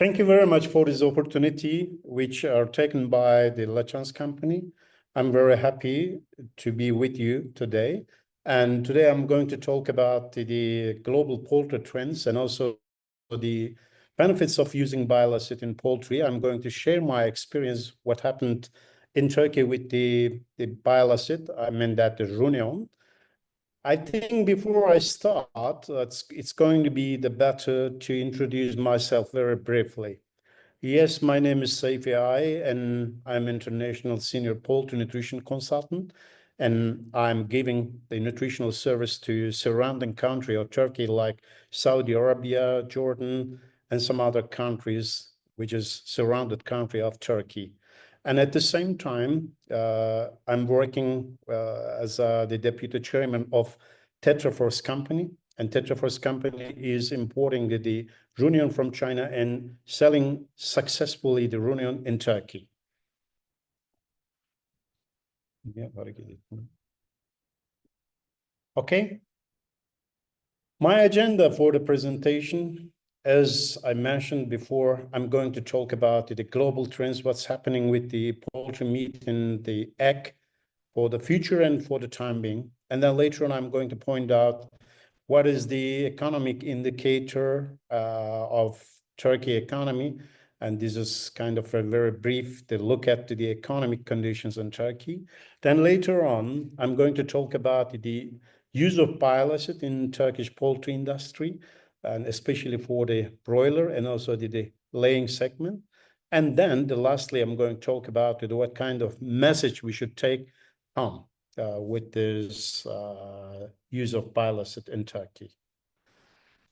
Thank you very much for this opportunity, which are taken by the Lachance company. I'm very happy to be with you today. And today I'm going to talk about the global poultry trends and also the benefits of using bile acid in poultry. I'm going to share my experience, what happened in Turkey with the bile acid. I mean that the Runion. I think before I start, it's going to be the better to introduce myself very briefly. Yes, my name is Seyfi, and I'm international senior poultry nutrition consultant, and I'm giving the nutritional service to surrounding country of Turkey, like Saudi Arabia, Jordan, and some other countries, which is surrounded country of Turkey. And at the same time, I'm working as the deputy chairman of Tetraforce company. And Tetraforce company is importing the Runion from China and selling successfully the Runion in Turkey. Yeah, okay. My agenda for the presentation, as I mentioned before, I'm going to talk about the global trends, what's happening with the poultry meat and the egg for the future and for the time being. And then later on, I'm going to point out what is the economic indicator of Turkey economy. And this is kind of a very brief look at the economic conditions in Turkey. Then later on, I'm going to talk about the use of bile acid in Turkish poultry industry, and especially for the broiler and also the laying segment. And then lastly, I'm going to talk about what kind of message we should take home with this use of bile acid in Turkey.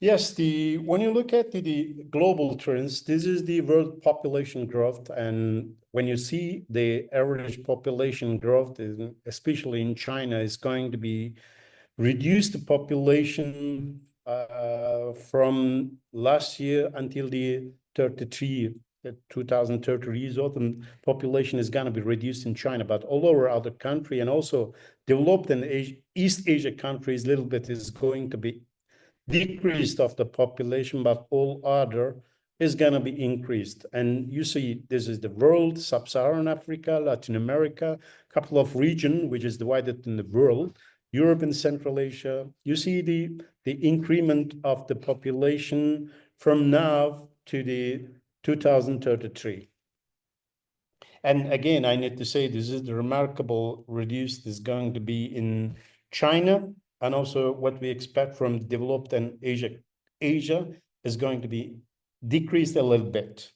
Yes, when you look at the global trends, this is the world population growth. And when you see the average population growth, especially in China, is going to be reduce the population from last year until the 2030 result, and population is going to be reduced in China, but all over other country and also developed and East Asia countries, little bit is going to be decreased of the population, but all other is going to be increased. And you see, this is the world, Sub-Saharan Africa, Latin America, couple of region which is divided in the world, Europe and Central Asia. You see the increment of the population from now to the 2033. And again, I need to say this is the remarkable reduced is going to be in China, and also what we expect from developed and Asia is going to be decreased a little bit.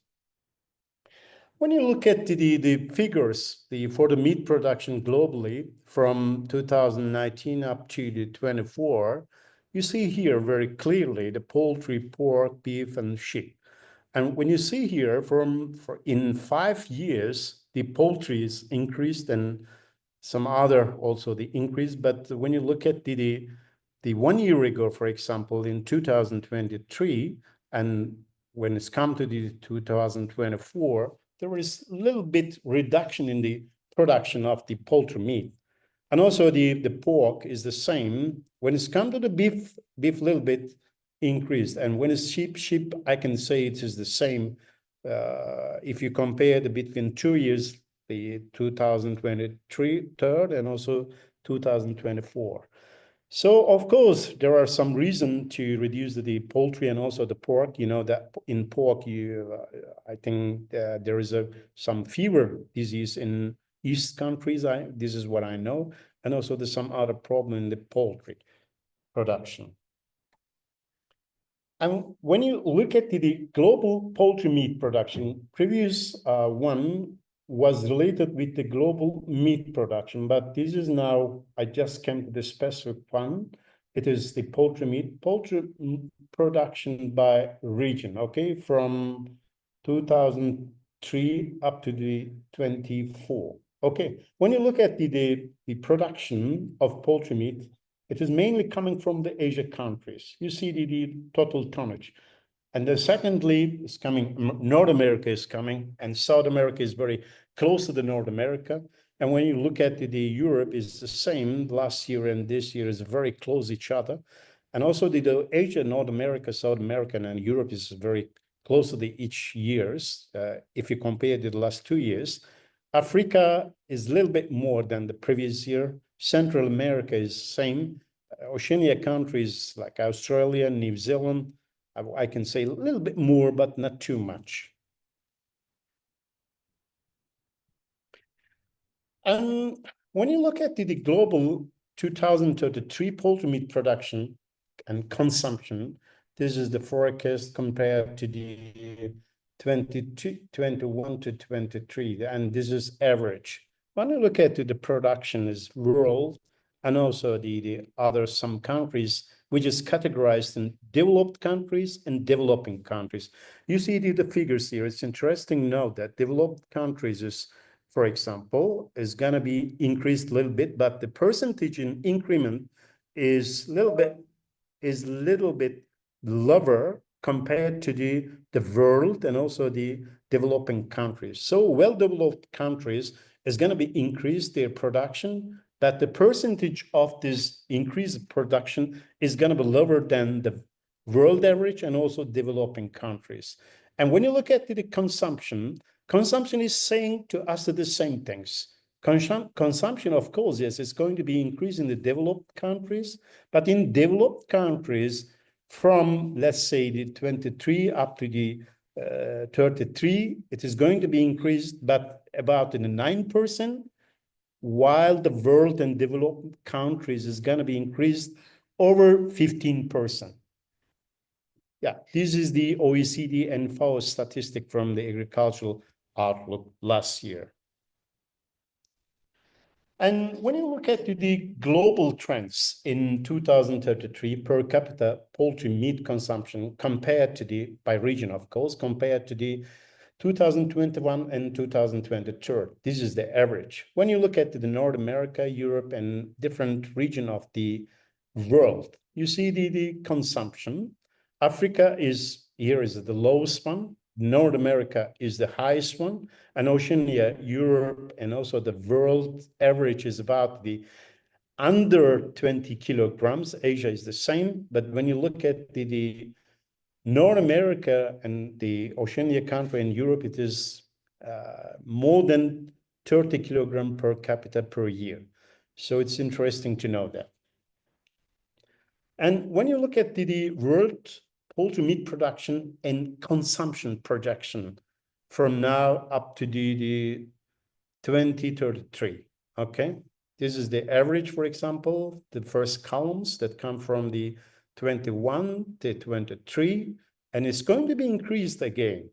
When you look at the figures for the meat production globally from 2019 up to the 24, you see here very clearly the poultry, pork, beef, and sheep. And when you see here in 5 years, the poultry is increased and some other also the increase. But when you look at the 1 year ago, for example, in 2023, and when it's come to the 2024, there is a little bit reduction in the production of the poultry meat. And also the pork is the same. When it's come to the beef a little bit increased. And when it's sheep, I can say it is the same. If you compare between 2 years, the 2023 third and also 2024. So of course there are some reason to reduce the poultry and also the pork. You know that in pork, I think there is some fever disease in East countries. This is what I know, and also there's some other problem in the poultry production. And when you look at the global poultry meat production, previous one was related with the global meat production, but this is now, I just came to the specific one. It is the poultry production by region, okay, from 2003 up to the 24. Okay, when you look at the production of poultry meat, it is mainly coming from the Asia countries. You see the total tonnage. And then secondly, it's coming, North America is coming, and South America is very close to the North America. And when you look at the Europe, is the same. Last year and this year is very close each other. And also the Asia, North America, South America, and Europe is very closely each years. If you compare to the last 2 years, Africa is a little bit more than the previous year. Central America is same. Oceania countries like Australia, New Zealand, I can say a little bit more, but not too much. And when you look at the global 2033 poultry meat production and consumption, this is the forecast compared to the 21 to 23, and this is average. When you look at the production is world, and also the other some countries, which is categorized in developed countries and developing countries. You see the figures here. It's interesting to note that developed countries is, for example, is going to be increased a little bit, but the percentage in increment is little bit lower compared to the world and also the developing countries. So well-developed countries is going to be increased their production, but the percentage of this increased production is going to be lower than the world average and also developing countries. And when you look at the consumption is saying to us the same things. Consumption, of course, yes, it's going to be increased in the developed countries, but in developed countries, from let's say the 23 up to the 33, it is going to be increased, but about in the 9%, while the world and developed countries is going to be increased over 15%. Yeah, this is the OECD and FAO statistic from the agricultural outlook last year. And when you look at the global trends in 2033 per capita poultry meat consumption compared to the, by region of course, compared to the 2021 and 2023, this is the average. When you look at the North America, Europe, and different region of the world, you see the consumption. Africa is, here is the lowest one. North America is the highest one, and Oceania, Europe, and also the world average is about the under 20 kilograms. Asia is the same, but when you look at the North America and the Oceania country and Europe, it is more than 30 kilogram per capita per year. So it's interesting to know that. And when you look at the world poultry meat production and consumption projection from now up to the 2033, okay? This is the average, for example, the first columns that come from the 21 to 23, and it's going to be increased again.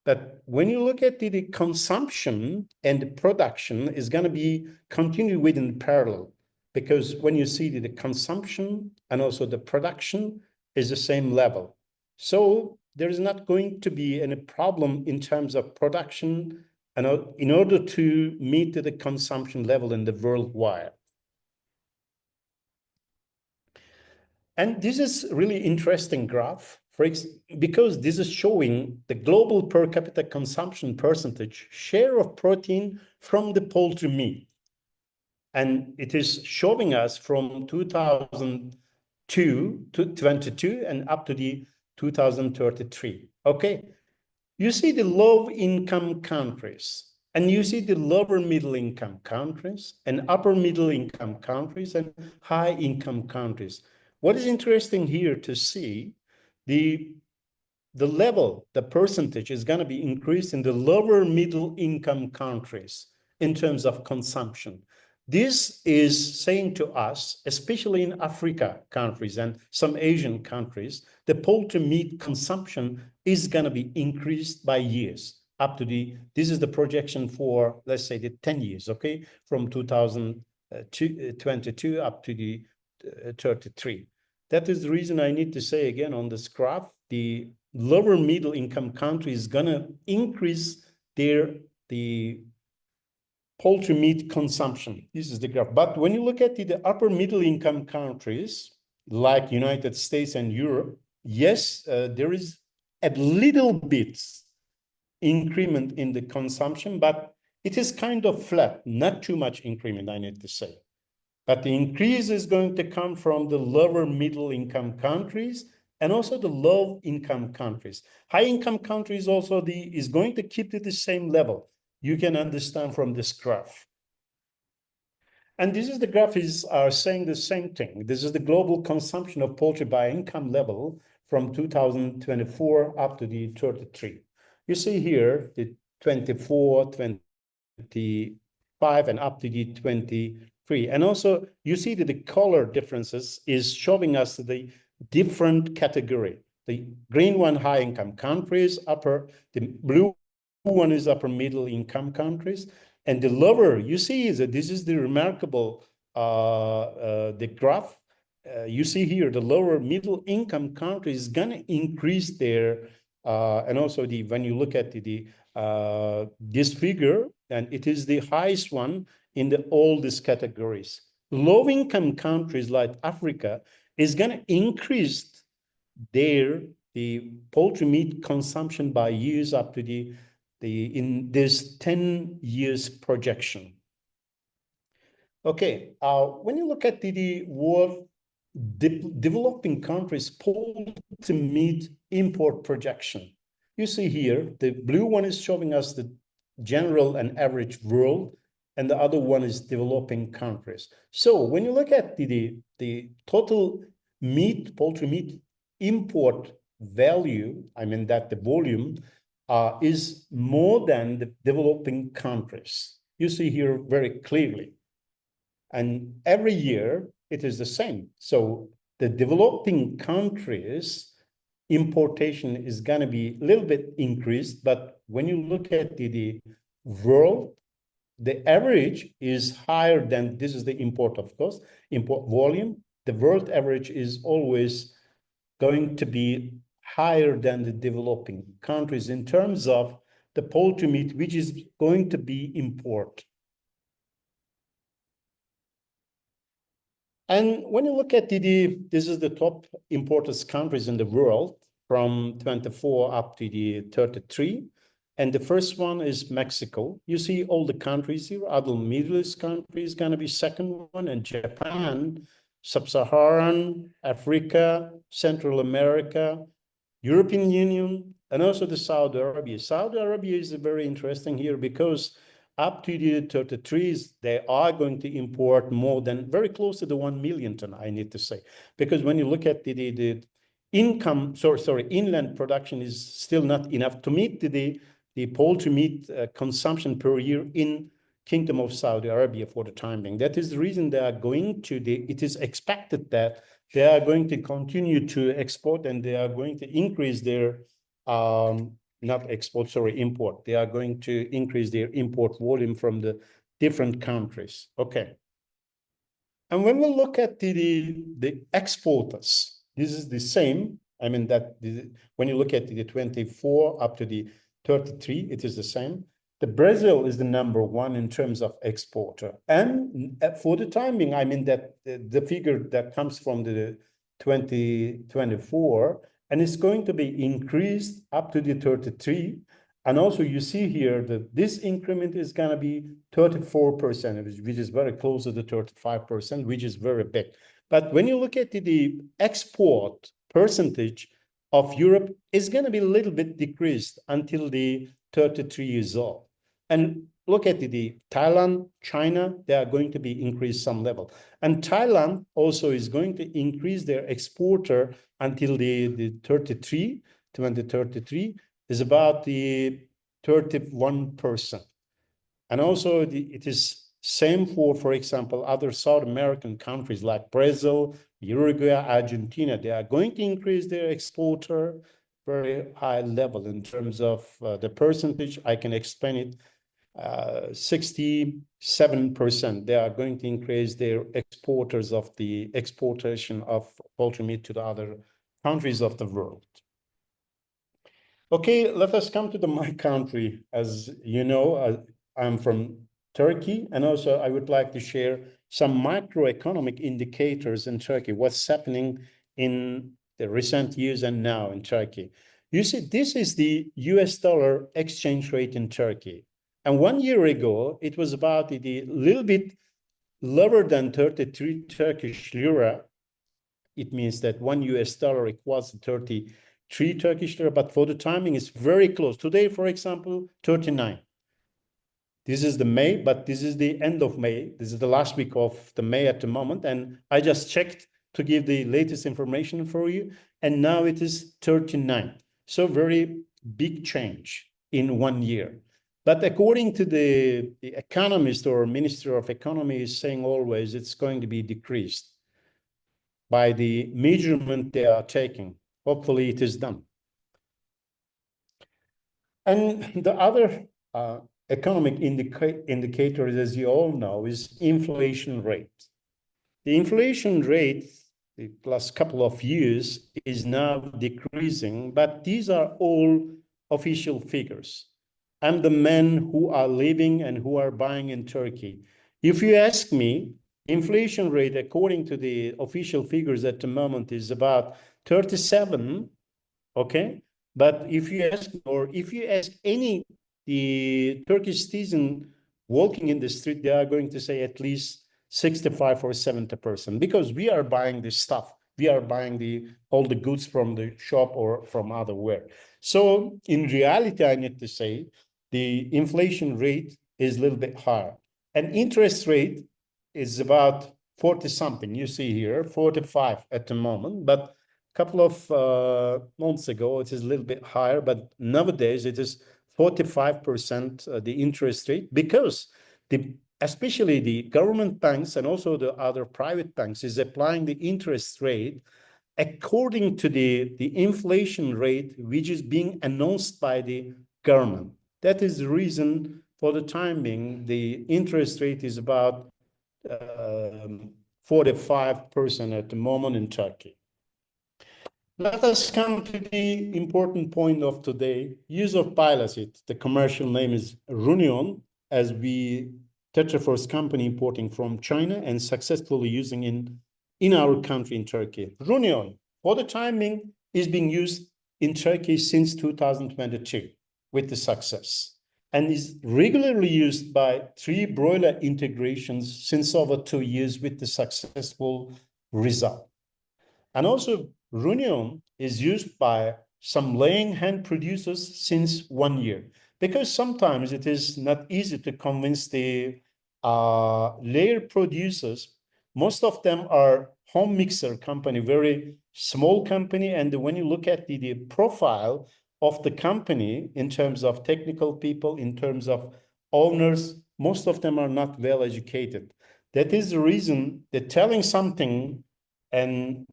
But when you look at the consumption and the production is going to be continued within parallel, because when you see the consumption and also the production is the same level. So there is not going to be any problem in terms of production and in order to meet the consumption level in the worldwide. And this is really interesting graph because this is showing the global per capita consumption percentage share of protein from the poultry meat. And it is showing us from 2002 to 22 and up to the 2033. Okay, you see the low income countries and you see the lower middle income countries and upper middle income countries and high income countries. What is interesting here to see the level, the percentage is going to be increased in the lower middle income countries in terms of consumption. This is saying to us, especially in Africa countries and some Asian countries, the poultry meat consumption is going to be increased by years up to this is the projection for, let's say, the 10 years, okay, from 2022 up to the 33. That is the reason I need to say again on this graph, the lower middle income country is going to increase the poultry meat consumption. This is the graph. But when you look at the upper middle income countries like United States and Europe, yes, there is a little bit increment in the consumption, but it is kind of flat, not too much increment, I need to say. But the increase is going to come from the lower middle income countries and also the low-income countries. High-income countries also is going to keep it the same level. You can understand from this graph. And this is the graph are saying the same thing. This is the global consumption of poultry by income level from 2024 up to the 33. You see here the 24, 25, and up to the 23. And also you see that the color differences is showing us the different category. The green one, high income countries, the blue one is upper middle income countries. And the lower, you see that this is the remarkable, the graph. You see here, the lower middle income countries is gonna increase their, and also when you look at this figure, and it is the highest one in all these categories. Low income countries like Africa is gonna increase the poultry meat consumption by years up to in this 10 years projection. Okay, when you look at the world developing countries poultry meat import projection, you see here the blue one is showing us the general and average world, and the other one is developing countries. So when you look at the total poultry meat import value, I mean that the volume is more than the developing countries. You see here very clearly. And every year it is the same. So the developing countries importation is going to be a little bit increased. But when you look at the world, the average is higher than, this is the import, of course, import volume. The world average is always going to be higher than the developing countries in terms of the poultry meat, which is going to be imported. And when you look at this is the top importers countries in the world from 24 up to the 33. And the first one is Mexico. You see all the countries here, other Middle East countries going to be second one, and Japan, Sub-Saharan Africa, Central America, European Union, and also the Saudi Arabia. Saudi Arabia is very interesting here because up to the 33s, they are going to import more than, very close to the 1 million ton, I need to say. Because when you look at the income, inland production is still not enough to meet the poultry meat consumption per year in Kingdom of Saudi Arabia for the time being. That is the reason they are going to, it is expected that they are going to continue to export, and they are going to increase their, not export, sorry, import. They are going to increase their import volume from the different countries. Okay. And when we look at the exporters, this is the same. I mean that when you look at the 24 up to the 33, it is the same. The Brazil is the #1 in terms of exporter. And for the time being, I mean that the figure that comes from the 2024, and it's going to be increased up to the 33. And also you see here that this increment is going to be 34%, which is very close to the 35%, which is very big. But when you look at the export percentage of Europe, is going to be a little bit decreased until the 33 years old. And look at the Thailand, China, they are going to be increased some level. And Thailand also is going to increase their exporter until the 2033 is about the 31%. And also it is same for example, other South American countries like Brazil, Uruguay, Argentina. They are going to increase their exporter very high level in terms of the percentage. I can explain it. 67%. They are going to increase their exporters of the exportation of poultry meat to the other countries of the world. Okay, let us come to my country. As you know, I'm from Turkey, and also I would like to share some macroeconomic indicators in Turkey, what's happening in the recent years and now in Turkey. You see, this is the US dollar exchange rate in Turkey. And 1 year ago, it was about a little bit lower than 33 Turkish lira. it means that $1 equals 33 Turkish lira, but for the timing, it's very close. Today, for example, 39. This is the May, but this is the end of May. This is the last week of the May at the moment. And I just checked to give the latest information for you. And now it is 39. So very big change in 1 year. But according to the economist or Minister of Economy is saying always it's going to be decreased by the measurement they are taking. Hopefully it is done. And the other economic indicators, as you all know, is inflation rate. The inflation rate, the last couple of years, is now decreasing, but these are all official figures. I'm the men who are living and who are buying in Turkey. If you ask me, inflation rate, according to the official figures at the moment, is about 37, okay? But if you ask any the Turkish citizen walking in the street, they are going to say at least 65 or 70%, because we are buying this stuff. We are buying all the goods from the shop or from otherwhere. So in reality, I need to say the inflation rate is a little bit higher. And interest rate is about 40 something. You see here, 45 at the moment, but couple of months ago, it is a little bit higher, but nowadays it is 45% the interest rate, because especially the government banks and also the other private banks is applying the interest rate according to the inflation rate, which is being announced by the government. That is the reason for the time being, the interest rate is about 45% at the moment in Turkey. Let us come to the important point of today, use of bile acid. The commercial name is Runion, as we Tetraforce company importing from China and successfully using in our country in Turkey. Runion, for the timing, is being used in Turkey since 2022 with the success, and is regularly used by 3 broiler integrations since over 2 years with the successful result. And also, Runion is used by some laying hen producers since 1 year, because sometimes it is not easy to convince the layer producers. Most of them are home mixer company, very small company. And when you look at the profile of the company in terms of technical people, in terms of owners, most of them are not well educated. That is the reason they're telling something, and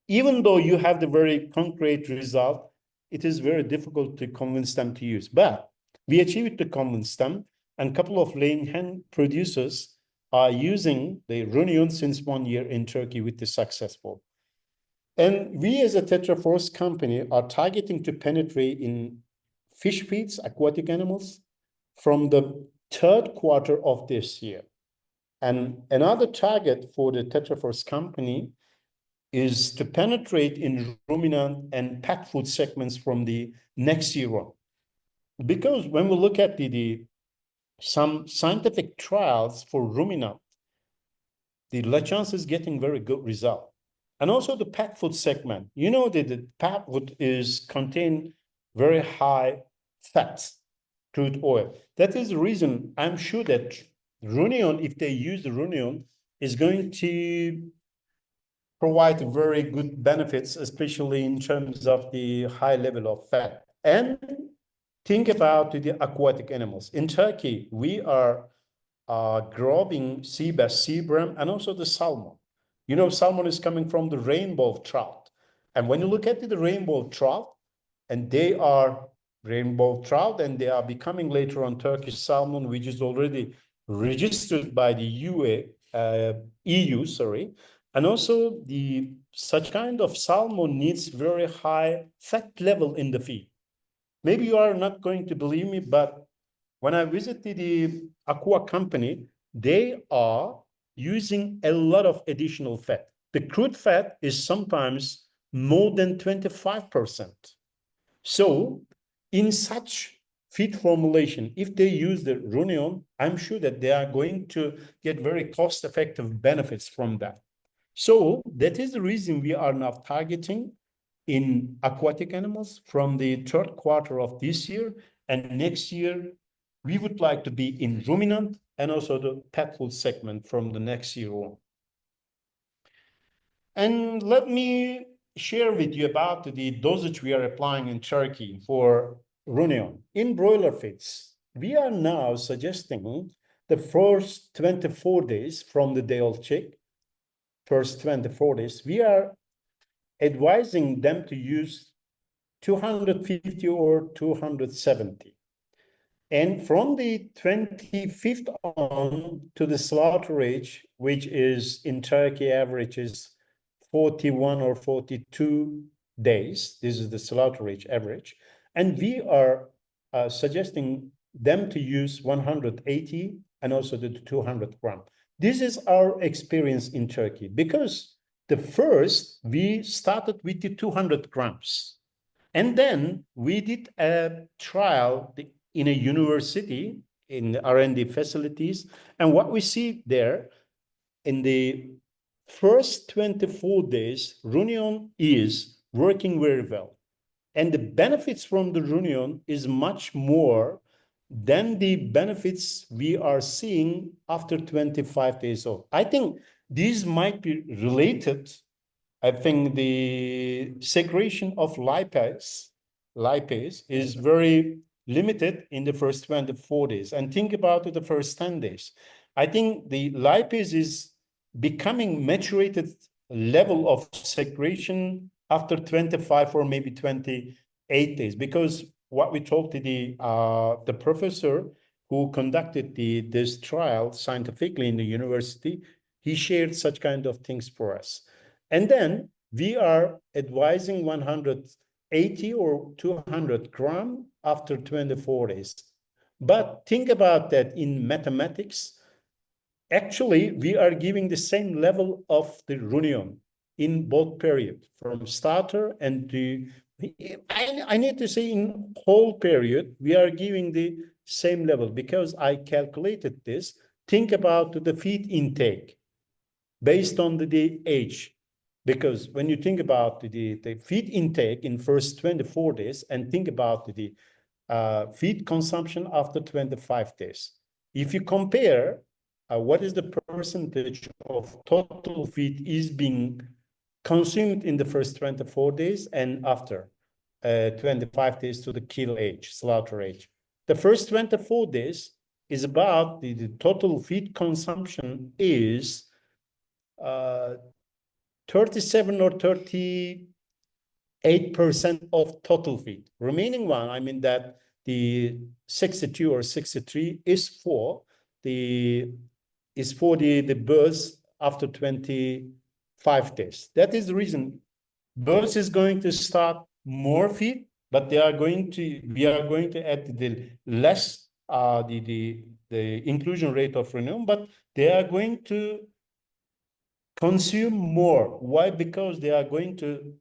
even though you have the very concrete result, it is very difficult to convince them to use. But we achieved to convince them, and a couple of laying hen producers are using the Runion since 1 year in Turkey with the successful. And we as a Tetraforce company are targeting to penetrate in fish feeds, aquatic animals, from the 3rd quarter of this year. And another target for the Tetraforce company is to penetrate in ruminant and pet food segments from the next year on. Because when we look at some scientific trials for ruminant, the lechance is getting very good result. And also the pet food segment, you know that the pet food contain very high fats, crude oil. That is the reason I'm sure that Runion, if they use the Runion, is going to provide very good benefits, especially in terms of the high level of fat. And think about the aquatic animals. In Turkey, we are growing sea bass, sea bram, and also the salmon. You know, salmon is coming from the rainbow trout. And when you look at the rainbow trout, and they are rainbow trout, and they are becoming later on Turkish salmon, which is already registered by the EU, sorry. And also such kind of salmon needs very high fat level in the feed. Maybe you are not going to believe me, but when I visited the aqua company, they are using a lot of additional fat. The crude fat is sometimes more than 25%. So in such feed formulation, if they use the Runion, I'm sure that they are going to get very cost-effective benefits from that. So that is the reason we are now targeting in aquatic animals from the third quarter of this year, and next year we would like to be in ruminant and also the pet food segment from the next year on. And let me share with you about the dosage we are applying in Turkey for ruminant. In broiler feeds, we are now suggesting the first 24 days from the day of check, first 24 days, we are advising them to use 250 or 270. And from the 25th on to the slaughter age, which is in Turkey average is 41 or 42 days. This is the slaughter age average. And we are suggesting them to use 180 and also the 200 gram. This is our experience in Turkey, because the first we started with the 200 grams. And then we did a trial in a university in R&D facilities. And what we see there in the first 24 days, Runion is working very well. And the benefits from the Runion is much more than the benefits we are seeing after 25 days old. I think these might be related. I think the secretion of lipase is very limited in the first 24 days. And think about it, the first 10 days. I think the lipase is becoming maturated level of secretion after 25 or maybe 28 days, because what we talked to the professor who conducted this trial scientifically in the university, he shared such kind of things for us. And then we are advising 180 or 200 gram after 24 days. But think about that in mathematics. Actually, we are giving the same level of the Runion in both periods, from starter and to, I need to say in whole period, we are giving the same level, because I calculated this. Think about the feed intake based on the age. Because when you think about the feed intake in first 24 days and think about the feed consumption after 25 days, if you compare what is the percentage of total feed is being consumed in the first 24 days and after 25 days to the kill age, slaughter age. The first 24 days is about the total feed consumption is 37 or 38% of total feed. Remaining one, I mean that the 62 or 63 is for the births after 25 days. That is the reason births is going to start more feed, but we are going to add the less the inclusion rate of renewal, but they are going to consume more. Why? Because they are going to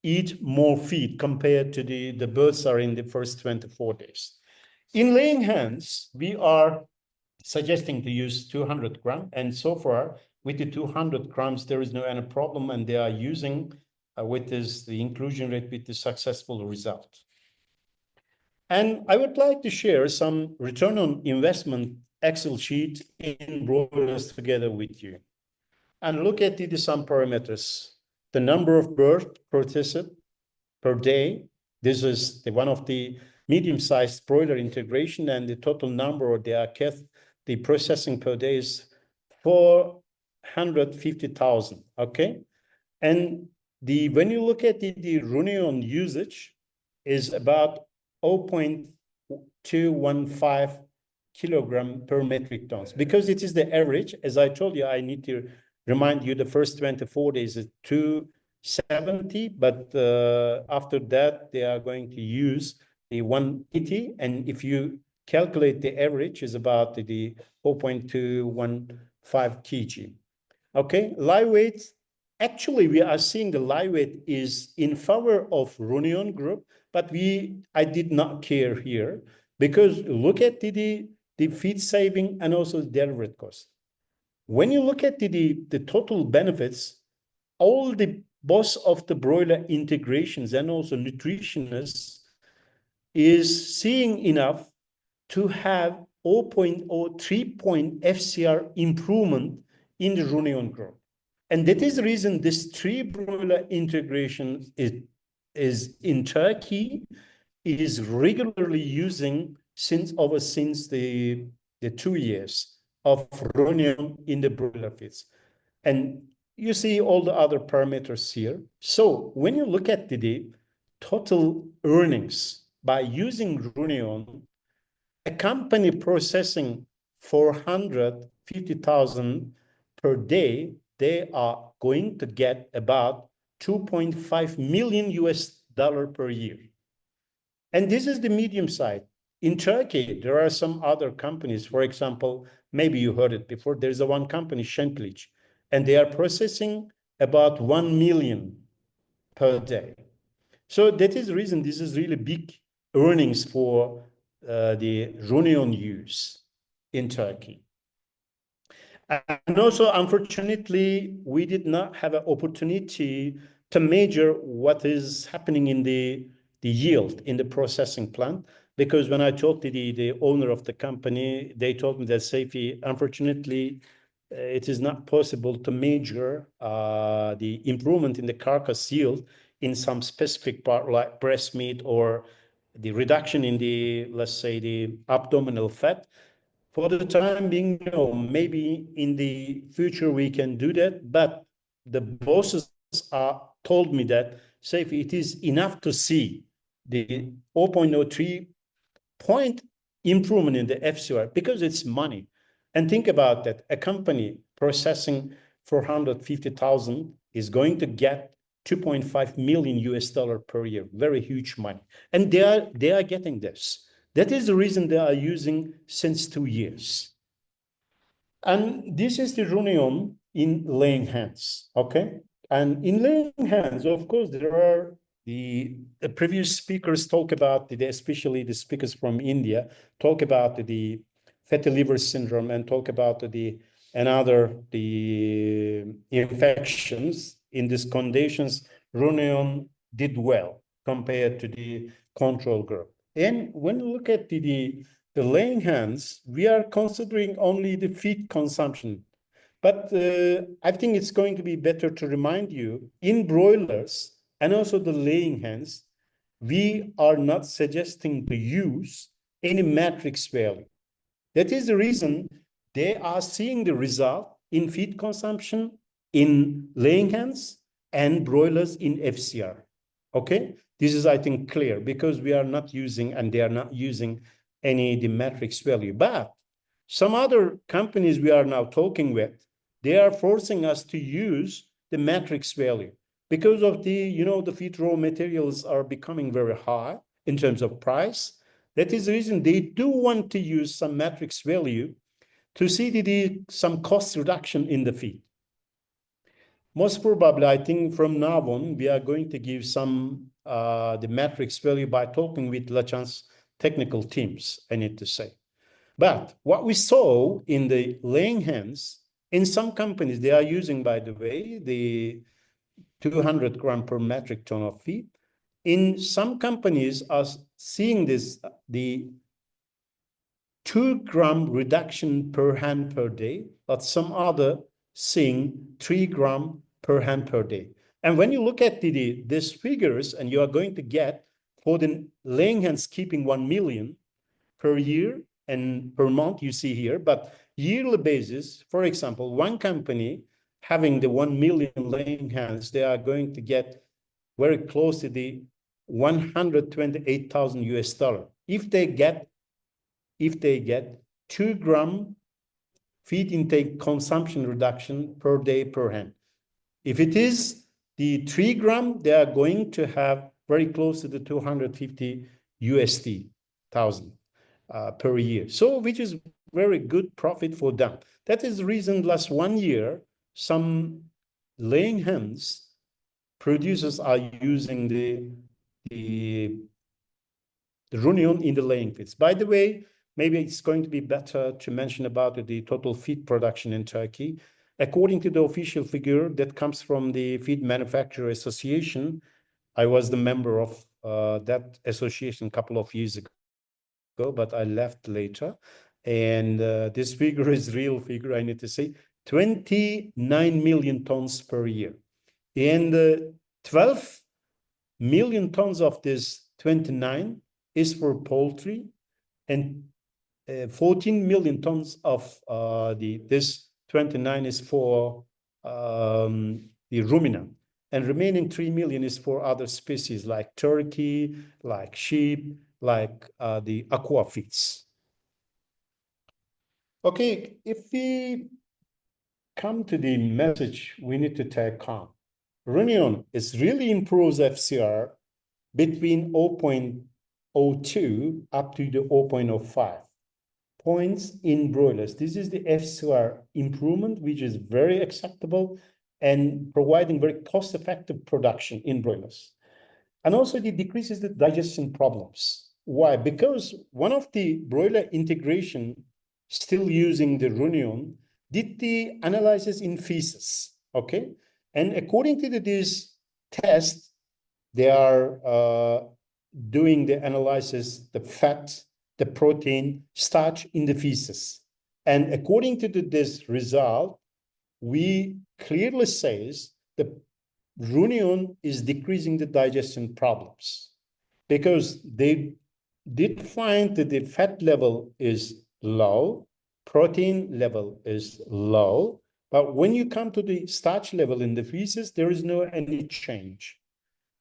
eat more feed compared to the birds are in the first 24 days. In laying hens, we are suggesting to use 200 grams. And so far, with the 200 grams, there is no any problem. And they are using with this, the inclusion rate with the successful result. And I would like to share some return on investment Excel sheet in broilers together with you. And look at some parameters. The number of birds processed per day. This is one of the medium-sized broiler integration, and the total number of the processing per day is 450,000. Okay, and when you look at the Runion usage is about 0.215 kilogram per metric tons, because it is the average. As I told you, I need to remind you the first 24 days is 270, but after that, they are going to use the 180. And if you calculate the average is about the 0.215 kg. Okay, live weight. Actually, we are seeing the live weight is in favor of Runion group, but I did not care here, because look at the feed saving and also the delivery cost. When you look at the total benefits, all the boss of the broiler integrations and also nutritionists is seeing enough to have 0.03 point FCR improvement in the ruminant growth. And that is the reason this 3 broiler integration is in Turkey is regularly using since the 2 years of ruminant in the broiler feeds. And you see all the other parameters here. So when you look at the total earnings by using ruminant, a company processing 450,000 per day, they are going to get about 2.5 million US dollar per year. And this is the medium side. In Turkey, there are some other companies. For example, maybe you heard it before. There's a one company, Şenkiliç, and they are processing about 1 million per day. So that is the reason this is really big earnings for the ruminant use in Turkey. And also, unfortunately, we did not have an opportunity to measure what is happening in the yield in the processing plant, because when I talked to the owner of the company, they told me that, Seyfi, unfortunately, it is not possible to measure the improvement in the carcass yield in some specific part like breast meat or the reduction in the, let's say, the abdominal fat. For the time being, no, maybe in the future we can do that, but the bosses told me that, Seyfi, it is enough to see the 0.03 point improvement in the FCR because it's money. And think about that. A company processing 450,000 is going to get 2.5 million US dollar per year. Very huge money. And they are getting this. That is the reason they are using since 2 years. And this is the ruminant in laying hens, okay? And in laying hens, of course, there are the previous speakers talk about, especially the speakers from India, talk about the fatty liver syndrome and talk about the infections. In these conditions, ruminant did well compared to the control group. And when you look at the laying hens, we are considering only the feed consumption. But I think it's going to be better to remind you, in broilers and also the laying hens, we are not suggesting to use any matrix value. That is the reason they are seeing the result in feed consumption, in laying hens, and broilers in FCR. Okay? This is, I think, clear because we are not using and they are not using any the matrix value. But some other companies we are now talking with, they are forcing us to use the matrix value because of the feed raw materials are becoming very high in terms of price. That is the reason they do want to use some matrix value to see some cost reduction in the feed. Most probably, I think from now on, we are going to give some the matrix value by talking with Lachan's technical teams, I need to say. But what we saw in the laying hens, in some companies, they are using, by the way, the 200 gram per metric ton of feed. In some companies are seeing the 2 gram reduction per hen per day, but some other seeing 3 gram per hen per day. And when you look at these figures, and you are going to get for the laying hens keeping 1 million per year and per month, you see here, but yearly basis, for example, one company having the 1 million laying hens, they are going to get very close to the 128,000 US dollar. If they get 2 gram feed intake consumption reduction per day per hen. If it is the 3 gram, they are going to have very close to the 250 USD thousand per year. So which is very good profit for them. That is the reason last 1 year, some laying hens producers are using the ruminant in the laying feeds. By the way, maybe it's going to be better to mention about the total feed production in Turkey. according to the official figure that comes from the Feed Manufacturer Association, I was the member of that association a couple of years ago, but I left later. And this figure is real figure, I need to say, 29 million tons per year. And 12 million tons of this 29 is for poultry, and 14 million tons of this 29 is for the ruminant, and remaining 3 million is for other species like turkey, like sheep, like the aqua feeds. Okay, if we come to the message we need to take home, Runion is really improves FCR between 0.02 up to the 0.05 points in broilers. This is the FCR improvement, which is very acceptable and providing very cost-effective production in broilers. And also it decreases the digestion problems. Why? Because one of the broiler integration still using the Runion did the analysis in feces, okay? And according to this test, they are doing the analysis, the fat, the protein, starch in the feces. And according to this result, we clearly says the Runion is decreasing the digestion problems, because they did find that the fat level is low, protein level is low, but when you come to the starch level in the feces, there is no any change.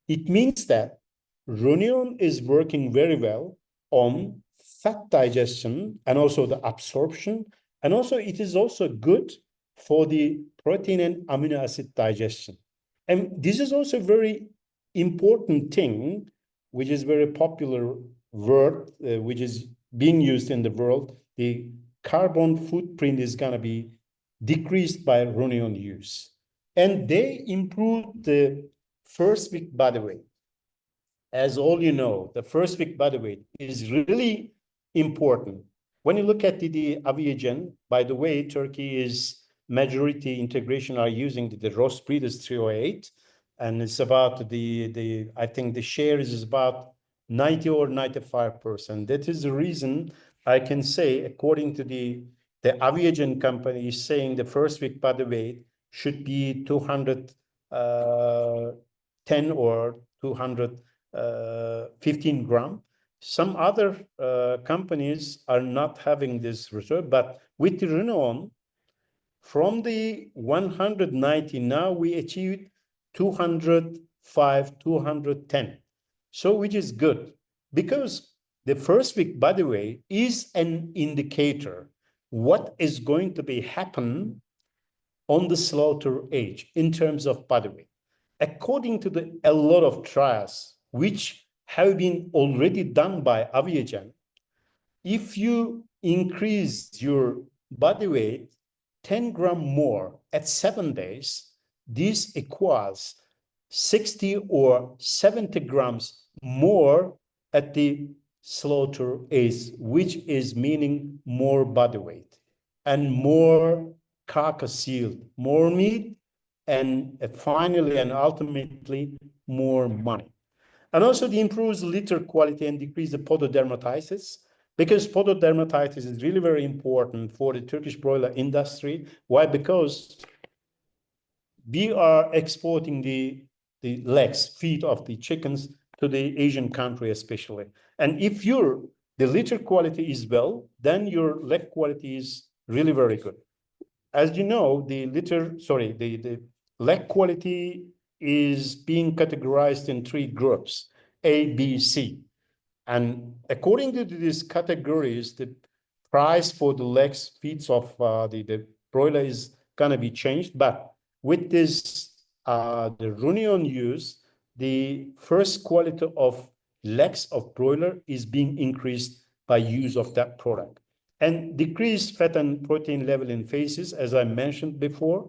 It means that Runion is working very well on fat digestion and also the absorption, and also it is also good for the protein and amino acid digestion. And this is also a very important thing, which is very popular word, which is being used in the world. The carbon footprint is going to be decreased by Runion use. And they improved the first week body weight. As all you know, the first week body weight is really important. When you look at the Aviagen, by the way, Turkey is majority integration are using the Ross Breeders 308, and it's about I think the share is about 90 or 95%. That is the reason I can say, according to the Aviagen company is saying the first week body weight should be 210 or 215 gram. Some other companies are not having this reserve, but with the Runion, from the 190, now we achieved 205, 210. So which is good, because the first week body weight is an indicator what is going to be happen on the slaughter age in terms of body weight. According to a lot of trials which have been already done by Aviagen, if you increase your body weight 10 gram more at 7 days, this equals 60 or 70 grams more at the slaughter age, which is meaning more body weight and more carcass yield, more meat, and finally and ultimately more money. And also it improves litter quality and decrease the pododermatitis, because pododermatitis is really very important for the Turkish broiler industry. Why? Because we are exporting the legs, feet of the chickens to the Asian country especially. And if the litter quality is well, then your leg quality is really very good. As you know, the leg quality is being categorized in 3 groups, A, B, C. And according to these categories, the price for the legs, feet of the broiler is going to be changed. But with this, the Runion use, the first quality of legs of broiler is being increased by use of that product. And decrease fat and protein level in faces, as I mentioned before,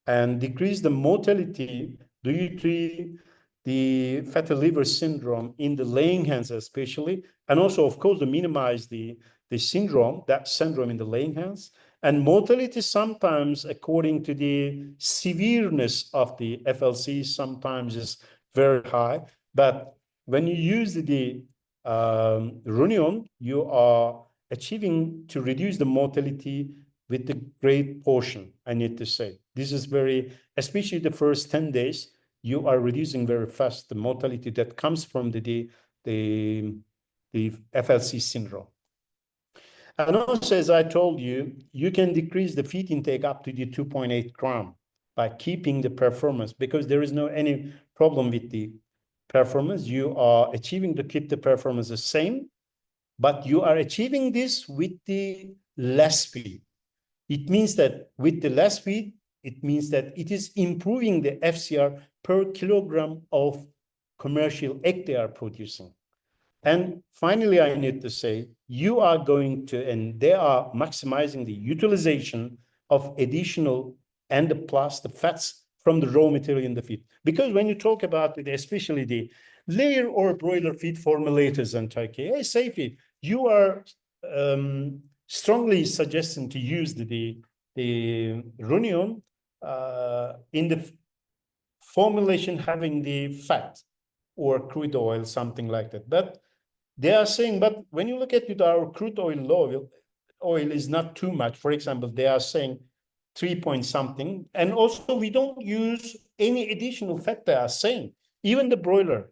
and decrease the mortality due to the fatty liver syndrome in the laying hens especially, and also, of course, to minimize the syndrome in the laying hens. And mortality sometimes, according to the severeness of the FLC, sometimes is very high. But when you use the Runion, you are achieving to reduce the mortality with the great portion, I need to say. This is very, especially the first 10 days, you are reducing very fast the mortality that comes from the FLC syndrome. And also, as I told you, you can decrease the feed intake up to the 2.8 gram by keeping the performance, because there is no any problem with the performance. You are achieving to keep the performance the same, but you are achieving this with the less feed. It means that with the less feed, it means that it is improving the FCR per kilogram of commercial egg they are producing. And finally, I need to say, you are going to, and they are maximizing the utilization of additional and the fats from the raw material in the feed. Because when you talk about it, especially the layer or broiler feed formulators in Turkey, hey, Seyfi, you are strongly suggesting to use the Runion in the formulation having the fat or crude oil, something like that. But they are saying, but when you look at it, our crude oil is not too much. For example, they are saying 3 point something. And also we don't use any additional fat, they are saying. Even the broiler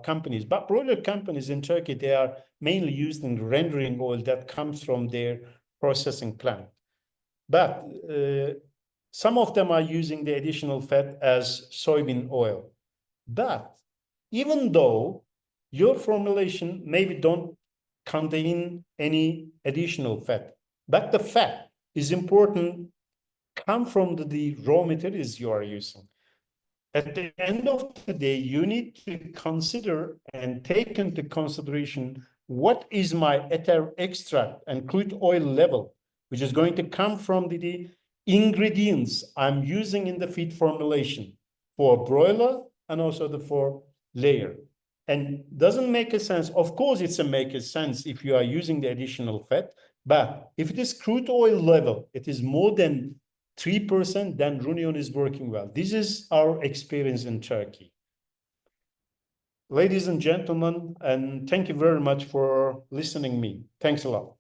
companies. But broiler companies in Turkey, they are mainly using rendering oil that comes from their processing plant. But some of them are using the additional fat as soybean oil. But even though your formulation maybe don't contain any additional fat, but the fat is important, come from the raw materials you are using. At the end of the day, you need to consider and take into consideration what is my ether extract and crude oil level, which is going to come from the ingredients I'm using in the feed formulation for broiler and also for layer. And doesn't make a sense. Of course, it's a make a sense if you are using the additional fat, but if it is crude oil level, it is more than 3%, then Runion is working well. This is our experience in Turkey. Ladies and gentlemen, and thank you very much for listening me. Thanks a lot.